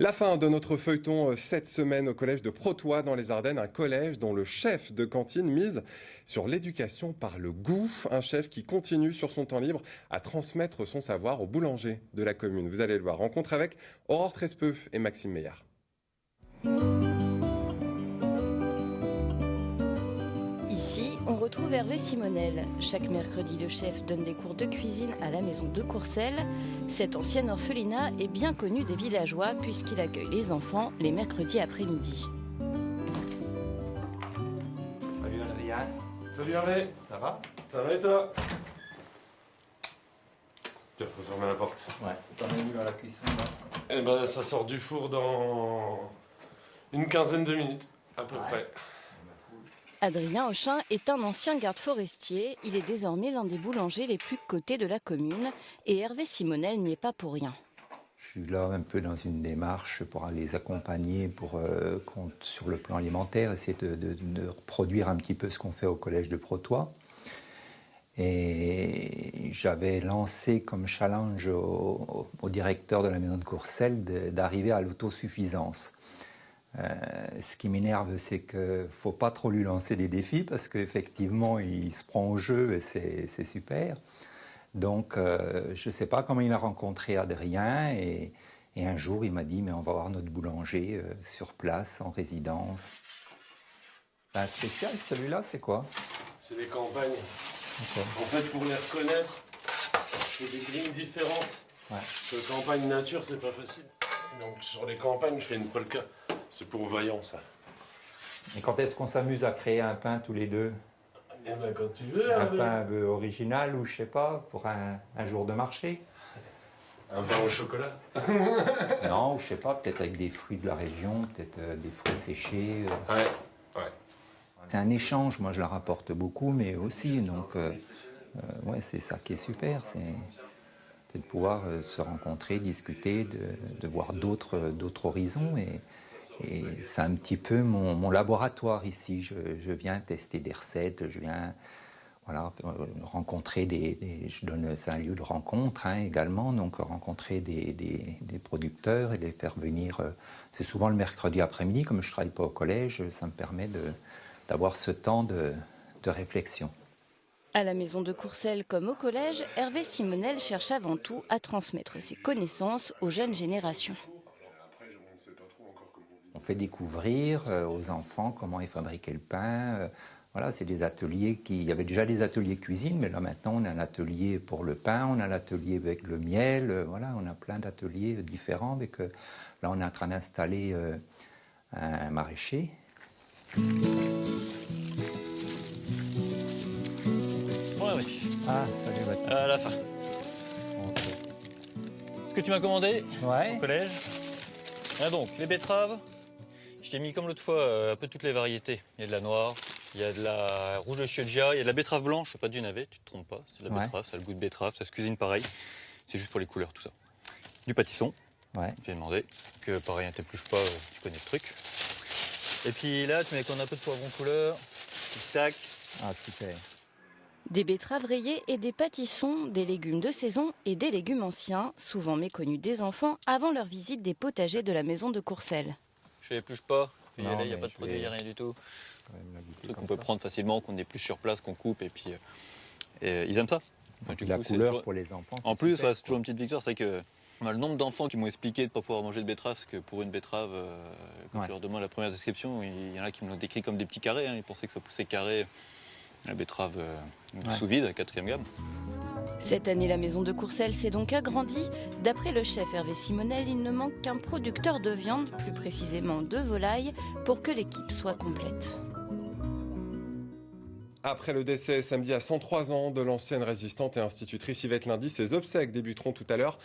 La fin de notre feuilleton cette semaine au collège de Protois dans les Ardennes, un collège dont le chef de cantine mise sur l'éducation par le goût, un chef qui continue sur son temps libre à transmettre son savoir aux boulangers de la commune. Vous allez le voir, rencontre avec Aurore Trespeux et Maxime Meillard. Ici, on retrouve Hervé Simonel. Chaque mercredi, le chef donne des cours de cuisine à la maison de Courcelles. Cette ancienne orphelinat est bien connue des villageois puisqu'il accueille les enfants les mercredis après-midi. Salut Adrien. Salut Hervé. Ça va? Ça va et toi? Tiens, faut fermer la porte. Ouais. T'en es où dans la cuisson là? Eh ben, ça sort du four dans une quinzaine de minutes, à peu près. Adrien Auchin est un ancien garde forestier. Il est désormais l'un des boulangers les plus cotés de la commune. Et Hervé Simonel n'y est pas pour rien. Je suis là un peu dans une démarche pour les accompagner sur le plan alimentaire, essayer de reproduire un petit peu ce qu'on fait au collège de Protois. Et j'avais lancé comme challenge au directeur de la maison de Courcelles d'arriver à l'autosuffisance. Ce qui m'énerve, c'est qu'il ne faut pas trop lui lancer des défis parce qu'effectivement, il se prend au jeu et c'est super. Donc, je ne sais pas comment il a rencontré Adrien et un jour, il m'a dit « mais on va voir notre boulanger sur place, en résidence ». Un spécial, celui-là, c'est quoi? C'est les campagnes. Okay. En fait, pour les reconnaître, je fais des grilles différentes. Ouais. Parce que campagne nature, c'est pas facile. Donc, sur les campagnes, je fais une polka. C'est pour voyant, ça. Et quand est-ce qu'on s'amuse à créer un pain tous les deux? Eh ben, quand tu veux, Un pain un peu original ou je sais pas, pour un jour de marché? Un pain au chocolat. Non, je sais pas, peut-être avec des fruits de la région, peut-être des fruits séchés. Ouais. C'est un échange, moi je la rapporte beaucoup, mais aussi, donc ouais, c'est ça qui est super, c'est de pouvoir se rencontrer, discuter, de voir d'autres horizons. Et c'est un petit peu mon laboratoire ici. Je viens tester des recettes, je viens rencontrer c'est un lieu de rencontre également, donc rencontrer des producteurs et les faire venir. C'est souvent le mercredi après-midi, comme je ne travaille pas au collège, ça me permet d'avoir ce temps de réflexion. À la maison de Courcelles comme au collège, Hervé Simonel cherche avant tout à transmettre ses connaissances aux jeunes générations. On fait découvrir aux enfants comment est fabriqué le pain. Voilà, c'est des ateliers il y avait déjà des ateliers cuisine, mais là maintenant on a un atelier pour le pain, on a l'atelier avec le miel. Voilà, on a plein d'ateliers différents. Là, on est en train d'installer un maraîcher. Oui. Ah, salut Baptiste. À la fin. Okay. Ce que tu m'as commandé Ouais. au collège. Ah donc, les betteraves. Je t'ai mis comme l'autre fois un peu toutes les variétés. Il y a de la noire, il y a de la rouge de chioggia, il y a de la betterave blanche, pas du navet, tu te trompes pas. C'est de la betterave, ça a le goût de betterave, ça se cuisine pareil. C'est juste pour les couleurs, tout ça. Du pâtisson. Ouais. J'ai demandé. Que pareil, ne t'épluche pas, tu connais le truc. Et puis là, tu mets un peu de poivron couleur, petit tac. Ah, super. Des betteraves rayées et des pâtissons, des légumes de saison et des légumes anciens, souvent méconnus des enfants avant leur visite des potagers de la maison de Courcelles. Je l'épluche pas, il Non, n'y a mais pas de produit, il n'y a rien du tout. Un Truc qu'on peut prendre facilement, qu'on épluche sur place, qu'on coupe, et puis ils aiment ça. Enfin, la couleur pour les enfants. En plus, c'est toujours une petite victoire, c'est que le nombre d'enfants qui m'ont expliqué de ne pas pouvoir manger de betterave, parce que pour une betterave, quand tu leur demandes la première description, il y en a qui me l'ont décrit comme des petits carrés. Ils pensaient que ça poussait carré. La betterave sous vide, 4e gamme. Cette année, la maison de Courcelles s'est donc agrandie. D'après le chef Hervé Simonel, il ne manque qu'un producteur de viande, plus précisément de volaille, pour que l'équipe soit complète. Après le décès samedi à 103 ans de l'ancienne résistante et institutrice Yvette Lundy, ses obsèques débuteront tout à l'heure